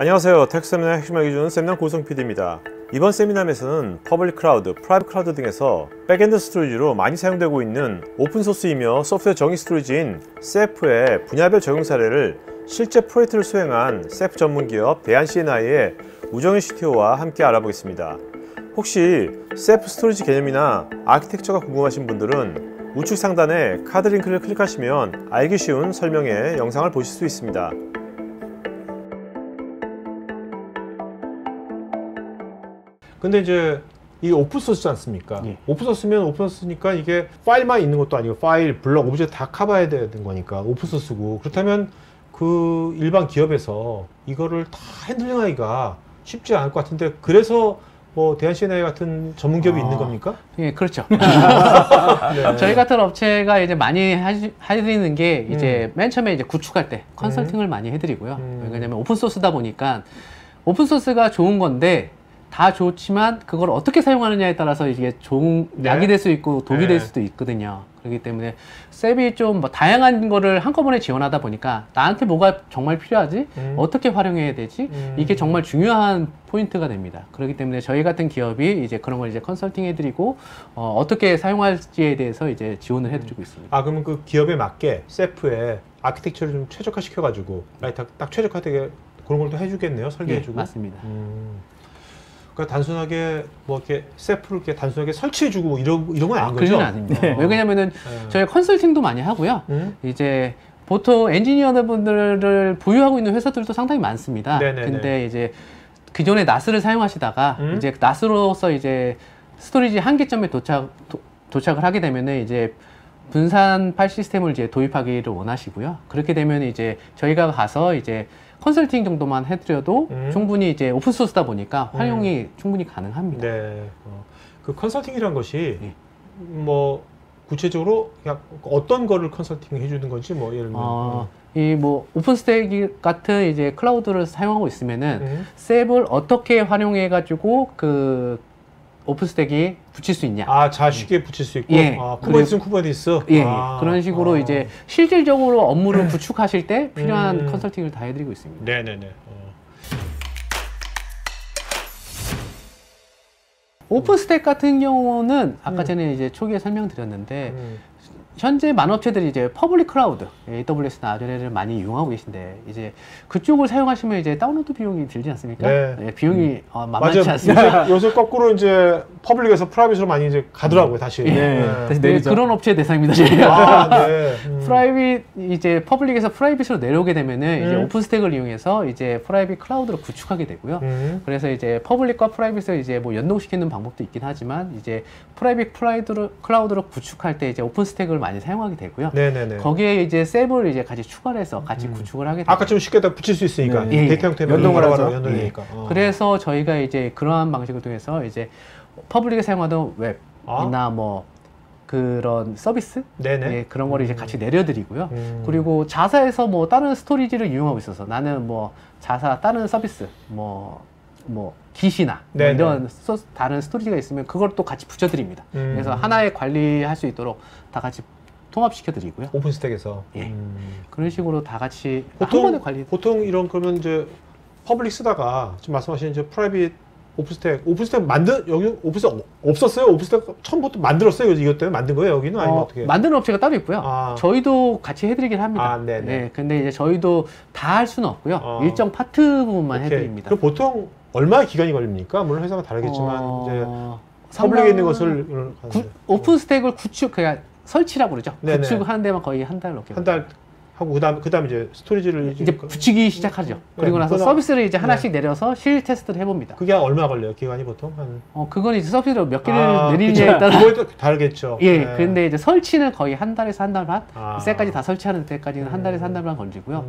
안녕하세요. 테크 세미나 핵심 알기 주는 쌤남 고성 PD입니다. 이번 세미나에서는 퍼블릭 클라우드, 프라이빗 클라우드 등에서 백엔드 스토리지로 많이 사용되고 있는 오픈소스이며 소프트웨어 정의 스토리지인 셀프의 분야별 적용 사례를 실제 프로젝트를 수행한 셀프 전문기업 대한CNI의 우정현 CTO와 함께 알아보겠습니다. 혹시 셀프 스토리지 개념이나 아키텍처가 궁금하신 분들은 우측 상단에 카드 링크를 클릭하시면 알기 쉬운 설명의 영상을 보실 수 있습니다. 근데 이제 이게 오픈소스지 않습니까? 예. 오픈소스면 오픈소스니까 이게 파일만 있는 것도 아니고 파일, 블럭, 오브젝트 다 커버해야 되는 거니까 오픈소스고, 그렇다면 그 일반 기업에서 이거를 다 핸들링하기가 쉽지 않을 것 같은데, 그래서 뭐 대한CNI 같은 전문 기업이 있는 겁니까? 예, 그렇죠. 네. 저희 같은 업체가 이제 많이 해드리는 게 이제 맨 처음에 이제 구축할 때 컨설팅을 많이 해드리고요. 왜냐면 오픈소스다 보니까 오픈소스가 좋은 건데 다 좋지만 그걸 어떻게 사용하느냐에 따라서 이게 좋은 약이 될 수 있고 독이 될 수도 있거든요. 그렇기 때문에 셉이 좀 뭐 다양한 거를 한꺼번에 지원하다 보니까 나한테 뭐가 정말 필요하지? 어떻게 활용해야 되지? 이게 정말 중요한 포인트가 됩니다. 그렇기 때문에 저희 같은 기업이 이제 그런 걸 이제 컨설팅 해드리고 어떻게 사용할지에 대해서 이제 지원을 해드리고 있습니다. 아, 그러면 그 기업에 맞게 셀프의 아키텍처를 좀 최적화시켜가지고 딱 최적화되게 그런 걸 또 해주겠네요. 설계해주고. 예, 맞습니다. 그러니까 단순하게 뭐 이렇게 셀프를 이렇게 단순하게 설치해주고 뭐 이런 건 아닌 거죠? 그건 아닙니다. 왜냐면은 저희 컨설팅도 많이 하고요. 이제 보통 엔지니어분들을 보유하고 있는 회사들도 상당히 많습니다. 네네네. 근데 이제 기존에 NAS를 사용하시다가 이제 NAS로서 이제 스토리지 한계점에 도착을 하게 되면은 이제 분산 파일 시스템을 이제 도입하기를 원하시고요. 그렇게 되면 이제 저희가 가서 이제 컨설팅 정도만 해드려도 충분히 이제 오픈소스다 보니까 활용이 충분히 가능합니다. 네. 그 컨설팅이란 것이 예. 뭐 구체적으로 그냥 어떤 거를 컨설팅 해주는 건지 뭐 예를 들면 이 뭐 오픈스택 같은 이제 클라우드를 사용하고 있으면은 셉을 어떻게 활용해 가지고 그 오픈스택이 붙일 수 있냐. 쉽게 붙일 수 있고, 예. 쿠버네티스는 쿠버네티스. 예, 그런 식으로 이제 실질적으로 업무를 구축하실 때 필요한 컨설팅을 다 해드리고 있습니다. 네네네. 오픈스택 같은 경우는 아까 전에 이제 초기에 설명드렸는데 현재 많은 업체들이 이제 퍼블릭 클라우드, AWS나 아주레를 많이 이용하고 계신데 이제 그쪽을 사용하시면 이제 다운로드 비용이 들지 않습니까? 네. 네, 비용이 만만치 않습니다. 요새 거꾸로 이제 퍼블릭에서 프라이빗으로 많이 이제 가더라고요, 다시. 다시 그런 업체 대상입니다, 저희가. 네. 프라이빗 이제 퍼블릭에서 프라이빗으로 내려오게 되면은 이제 오픈스택을 이용해서 이제 프라이빗 클라우드로 구축하게 되고요. 그래서 이제 퍼블릭과 프라이빗을 이제 뭐 연동시키는 방법도 있긴 하지만 이제 프라이빗 클라우드로 구축할 때 이제 오픈스택을 많이 사용하게 되고요. 네네네. 거기에 이제 셉을 이제 같이 추가를 해서 같이 구축을 하게 됩니다. 아까처럼 쉽게 다 붙일 수 있으니까. 예. 데이터 형태로 연동을 하죠. 연동이니까. 그래서 저희가 이제 그러한 방식을 통해서 이제 퍼블릭에 사용하던 웹이나 뭐 그런 서비스 네네. 그런 거를 이제 같이 내려드리고요. 그리고 자사에서 뭐 다른 스토리지를 이용하고 있어서 나는 뭐 자사 다른 서비스 뭐 기시나 뭐 이런 다른 스토리지가 있으면 그걸 또 같이 붙여드립니다. 그래서 하나에 관리할 수 있도록 다 같이 통합시켜드리고요. 오픈스택에서. 예. 그런 식으로 다 같이 한 번에 관리. 보통 이런 그러면 이제 퍼블릭 쓰다가 지금 말씀하신 이제 프라이빗 오픈스택 여기 오픈스택 없었어요? 오픈스택 처음부터 만들었어요? 이것 때문에 만든 거예요? 여기는 아니면 어떻게? 만드는 업체가 따로 있고요. 저희도 같이 해드리긴 합니다. 네네. 네, 근데 이제 저희도 다 할 수는 없고요. 일정 파트 부분만 해드립니다. 그럼 보통 얼마의 기간이 걸립니까? 물론 회사가 다르겠지만 이제 퍼블릭에 있는 것을 오픈스택을 그냥 설치라고 그러죠. 네네. 구축하는 데만 거의 한 달 넘게. 한 달 하고 그다음 이제 스토리지를 이제 붙이기 시작하죠. 그리고 나서 서비스를 이제 하나씩 내려서 실 테스트를 해봅니다. 그게 얼마 걸려요? 기간이 보통 그건 이제 서비스를 몇 개를 내리느냐에 따라 그거에 또 다르겠죠. 예, 근데 이제 설치는 거의 한 달에서 한 달 반, 셋까지 다 설치하는 데까지는 한 달에서 한 달 반 걸리고요.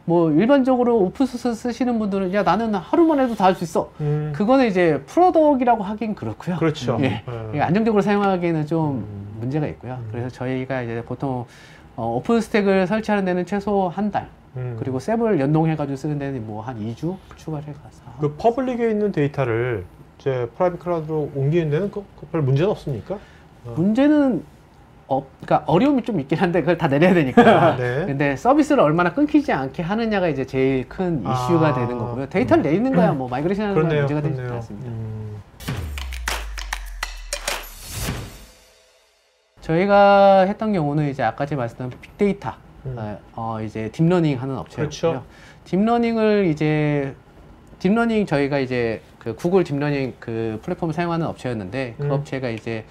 뭐 일반적으로 오픈소스 쓰시는 분들은 야 나는 하루만 해도 다 할 수 있어. 그거는 이제 프로덕이라고 하긴 그렇고요. 그렇죠. 예, 안정적으로 사용하기에는 좀 문제가 있고요. 그래서 저희가 이제 보통 오픈스택을 설치하는 데는 최소 한 달, 그리고 셉을 연동해가지고 쓰는 데는 뭐 한 2주 추가를 해가서. 그 퍼블릭에 있는 데이터를 이제 프라이빗 클라우드로 옮기는 데는 별 문제는 없습니까? 문제는 그러니까 어려움이 좀 있긴 한데 그걸 다 내려야 되니까. 네. 근데 서비스를 얼마나 끊기지 않게 하느냐가 이제 제일 큰 이슈가 되는 거고요. 데이터를 내리는 거야 뭐 마이그레이션 하는 거야 문제가 되지 않습니다. 저희가 했던 경우는 이제 아까 제가 말씀드린 빅데이터, 이제 딥러닝 하는 업체였고요. 그렇죠. 딥러닝 저희가 이제 그 구글 딥러닝 그 플랫폼을 사용하는 업체였는데 그 업체가 이제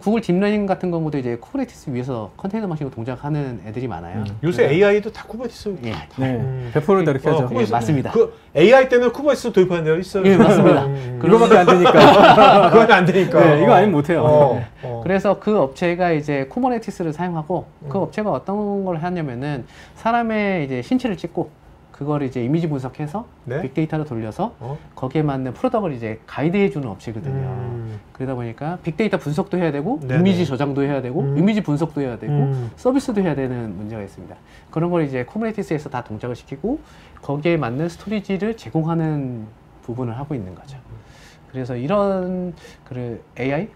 구글 딥러닝 같은 경우도 이제 쿠버네티스 위에서 컨테이너 방식으로 동작하는 애들이 많아요. 요새 AI도 다 쿠버네티스. 예. 네. 100%를 이렇게 하죠. 예, 맞습니다. 그 AI 때는 쿠버네티스 도입하는 데가 있어요. 예, 맞습니다. 그거밖에 안 되니까. 그건 안 되니까. 네, 이거 아니면 못해요. 그래서 그 업체가 이제 쿠버네티스를 사용하고 그 업체가 어떤 걸 하냐면은 사람의 이제 신체를 찍고 그걸 이제 이미지 분석해서 네? 빅데이터로 돌려서 거기에 맞는 프로덕트를 이제 가이드해주는 업체거든요. 그러다 보니까 빅데이터 분석도 해야 되고 네네. 이미지 저장도 해야 되고 이미지 분석도 해야 되고 서비스도 해야 되는 문제가 있습니다. 그런 걸 이제 쿠버네티스에서 다 동작을 시키고 거기에 맞는 스토리지를 제공하는 부분을 하고 있는 거죠. 그래서 이런 그 AI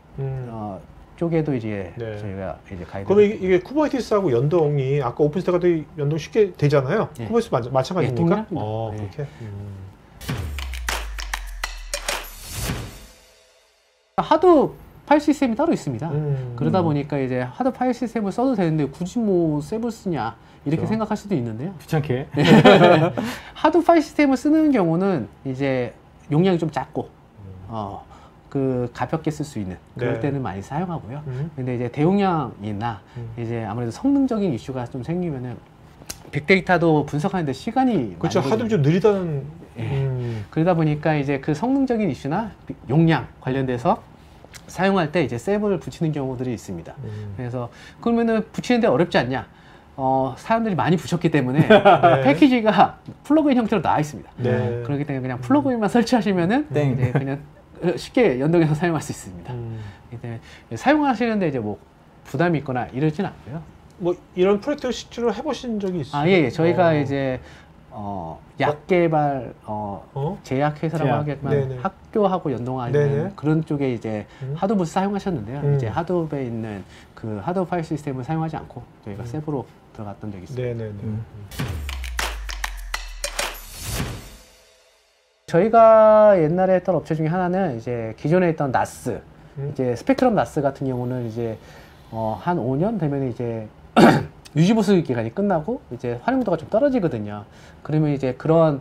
쪽에도 이제 네. 저희가 이제 가이드. 그러면 이게 쿠버네티스하고 연동이 아까 오픈스태카도 연동 쉽게 되잖아요. 예. 쿠버네티스 마찬가지입니까? 예, 동일합니다. 예. 그렇게. 하도 파일 시스템이 따로 있습니다. 그러다 음. 보니까 이제 하도 파일 시스템을 써도 되는데 굳이 뭐 셉을 쓰냐 이렇게 그렇죠. 생각할 수도 있는데요. 귀찮게. 하도 파일 시스템을 쓰는 경우는 이제 용량이 좀 작고 그 가볍게 쓸 수 있는 그럴 네. 때는 많이 사용하고요. 근데 이제 대용량이나 이제 아무래도 성능적인 이슈가 좀 생기면은 빅데이터도 분석하는데 시간이 그렇죠. 많이 하도 좀 느리다는. 그러다 보니까 이제 그 성능적인 이슈나 용량 관련돼서 사용할 때 이제 셉을 붙이는 경우들이 있습니다. 그래서 그러면은 붙이는데 어렵지 않냐? 사람들이 많이 붙였기 때문에 패키지가 플러그인 형태로 나와 있습니다. 네. 그렇기 때문에 그냥 플러그인만 설치하시면은 땡. 이제 그냥 쉽게 연동해서 사용할 수 있습니다. 이제 사용하시는데 이제 뭐 부담이 있거나 이러진 않고요. 뭐 이런 프로젝트를 실제로 해보신 적이 있어요? 예. 저희가 이제 약 개발 제약회사라고 제약. 하겠지만 네네. 학교하고 연동하는 네네. 그런 쪽에 이제 하드오브 사용하셨는데요. 이제 하드오브에 있는 그 하드오브 파일 시스템을 사용하지 않고 저희가 셉으로 들어갔던 적이 있습니다. 네네네. 저희가 옛날에 했던 업체 중에 하나는 이제 기존에 있던 나스, 이제 스펙트럼 나스 같은 경우는 이제 한 5년 되면 이제 유지보수 기간이 끝나고 이제 활용도가 좀 떨어지거든요. 그러면 이제 그런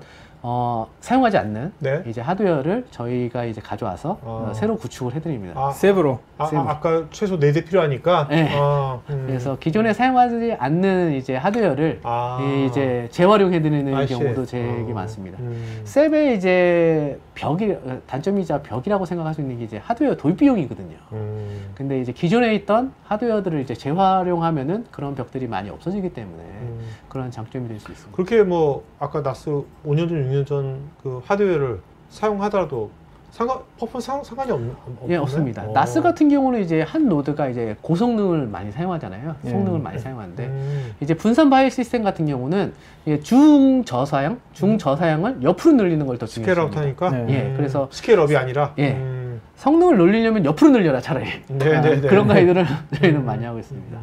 사용하지 않는 네. 이제 하드웨어를 저희가 이제 가져와서 새로 구축을 해드립니다. 셉으로. 아까 최소 4대 필요하니까. 네. 그래서 그래서 기존에 사용하지 않는 이제 하드웨어를 이제 재활용해드리는 경우도 되게 많습니다. 셉의 이제 단점이자 벽이라고 생각할 수 있는 게 이제 하드웨어 도입 비용이거든요. 근데 이제 기존에 있던 하드웨어들을 이제 재활용하면은 그런 벽들이 많이 없어지기 때문에 그런 장점이 될 수 있습니다. 그렇게 뭐 아까 나스 5년 전, 6년 전 그 하드웨어를 사용하더라도 상관이 없나요? 예, 없습니다. 나스 같은 경우는 이제 한 노드가 이제 고성능을 많이 사용하잖아요. 성능을 많이 사용하는데 이제 분산 파일 시스템 같은 경우는 중저사양을 옆으로 늘리는 걸 더 스케일아웃 중요합니다. 하니까. 예, 그래서 스케일업이 아니라. 성능을 늘리려면 옆으로 늘려라 차라리. 네네네. 그런 가이드를 저희는 많이 하고 있습니다.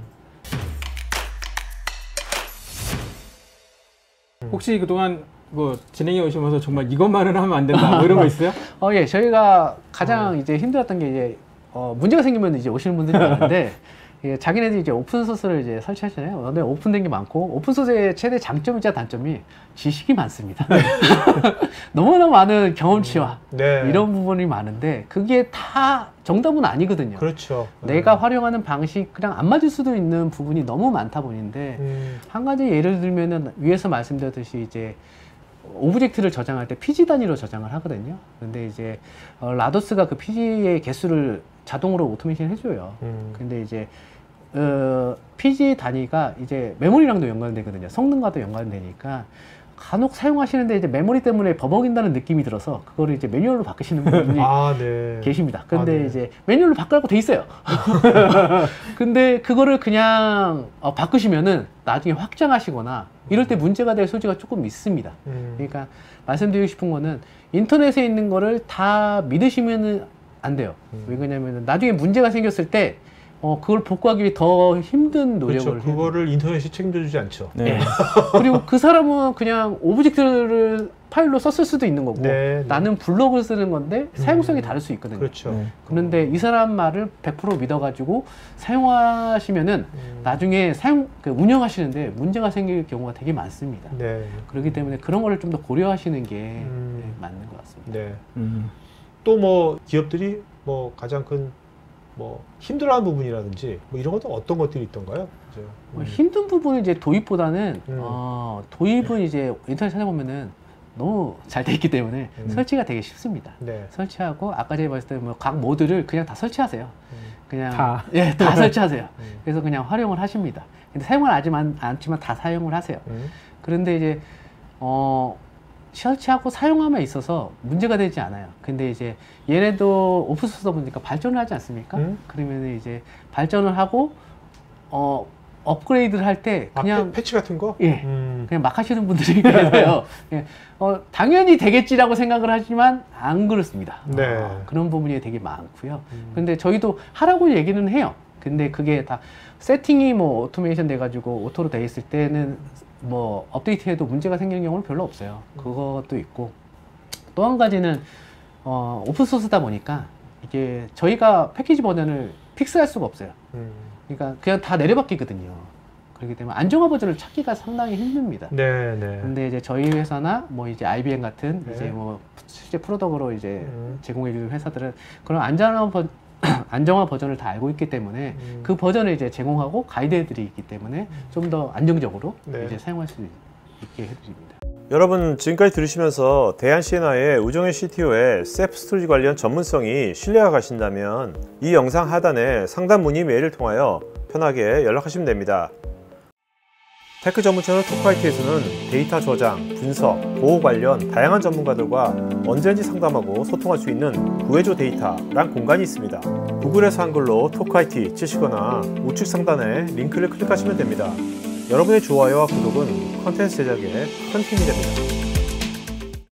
혹시 그동안 뭐 진행해 오시면서 정말 이것만은 하면 안 된다 뭐 이런 거 있어요? 예, 저희가 가장 이제 힘들었던 게 이제 문제가 생기면 이제 오시는 분들이 많은데 자기네들이 이제 오픈 소스를 이제 설치하잖아요. 근데 오픈된 게 많고 오픈 소스의 최대 장점이자 단점이 지식이 많습니다. 너무나 많은 경험치와 이런 부분이 많은데 그게 다 정답은 아니거든요. 그렇죠. 내가 활용하는 방식이랑 안 맞을 수도 있는 부분이 너무 많다 보니인데 한 가지 예를 들면은 위에서 말씀드렸듯이 이제 오브젝트를 저장할 때 PG 단위로 저장을 하거든요. 근데 이제 라도스가 그 PG의 개수를 자동으로 오토메이션 해줘요. 근데 이제 PG 단위가 이제 메모리랑도 연관되거든요. 성능과도 연관되니까 간혹 사용하시는데 이제 메모리 때문에 버벅인다는 느낌이 들어서 그거를 이제 매뉴얼로 바꾸시는 분이 계십니다. 근데 이제 매뉴얼로 바꾸라고 돼 있어요. 근데 그거를 그냥 바꾸시면은 나중에 확장하시거나 이럴 때 문제가 될 소지가 조금 있습니다. 그러니까 말씀드리고 싶은 거는 인터넷에 있는 거를 다 믿으시면은 안 돼요. 왜냐면은 나중에 문제가 생겼을 때 그걸 복구하기 위해 더 힘든 노력을 그렇죠. 해요. 그거를 인터넷이 책임져주지 않죠. 네. 그리고 그 사람은 그냥 오브젝트를 파일로 썼을 수도 있는 거고 네, 네. 나는 블록을 쓰는 건데 사용성이 다를 수 있거든요. 그렇죠. 그런데 이 사람 말을 100% 믿어가지고 사용하시면은 나중에 운영하시는데 문제가 생길 경우가 되게 많습니다. 네. 그렇기 때문에 그런 거를 좀 더 고려하시는 게 네, 맞는 것 같습니다. 네. 음. 또 뭐 기업들이 뭐 가장 큰 뭐 힘들어하는 부분이라든지 뭐 이런 것도 어떤 것들이 있던가요? 이제, 힘든 부분은 이제 도입보다는 음. 도입은 이제 인터넷 찾아보면은 너무 잘 돼 있기 때문에 설치가 되게 쉽습니다. 네. 설치하고 아까 제가 말했을 때 뭐 각 모드를 그냥 다 설치하세요. 그냥 다. 예, 다 설치하세요. 그래서 그냥 활용을 하십니다. 근데 사용을 않지만 다 사용을 하세요. 그런데 이제 설치하고 사용함에 있어서 문제가 되지 않아요. 근데 이제 얘네도 오픈소스다 보니까 발전을 하지 않습니까? 그러면 이제 발전을 하고 업그레이드를 할 때 그냥 패치 같은 거? 예, 그냥 막 하시는 분들이 계세요. 예, 당연히 되겠지라고 생각을 하지만 안 그렇습니다. 네. 그런 부분이 되게 많고요. 근데 저희도 하라고 얘기는 해요. 근데 그게 다 세팅이 뭐 오토메이션 돼가지고 오토로 돼 있을 때는 뭐 업데이트해도 문제가 생기는 경우는 별로 없어요. 그것도 있고 또 한 가지는 오픈소스다 보니까 이게 저희가 패키지 버전을 픽스할 수가 없어요. 그러니까 그냥 다 내려받기거든요. 그렇기 때문에 안정화 버전을 찾기가 상당히 힘듭니다. 네, 네. 근데 이제 저희 회사나 뭐 이제 IBM 같은 네. 이제 뭐 실제 프로덕으로 이제 제공해주는 회사들은 그런 안정화 버전을 다 알고 있기 때문에 그 버전을 이제 제공하고 가이드해드리기 때문에 좀 더 안정적으로 네. 이제 사용할 수 있게 해드립니다. 여러분 지금까지 들으시면서 대한 시에나의 우정현 CTO의 셉 스토리지 관련 전문성이 신뢰가 가신다면 이 영상 하단에 상담 문의 메일을 통하여 편하게 연락하시면 됩니다. 테크 전문 채널 토크IT에서는 데이터 저장, 분석, 보호 관련 다양한 전문가들과 언제든지 상담하고 소통할 수 있는 구해줘 데이터란 공간이 있습니다. 구글에서 한글로 토크IT 치시거나 우측 상단에 링크를 클릭하시면 됩니다. 여러분의 좋아요와 구독은 컨텐츠 제작에 큰 힘이 됩니다.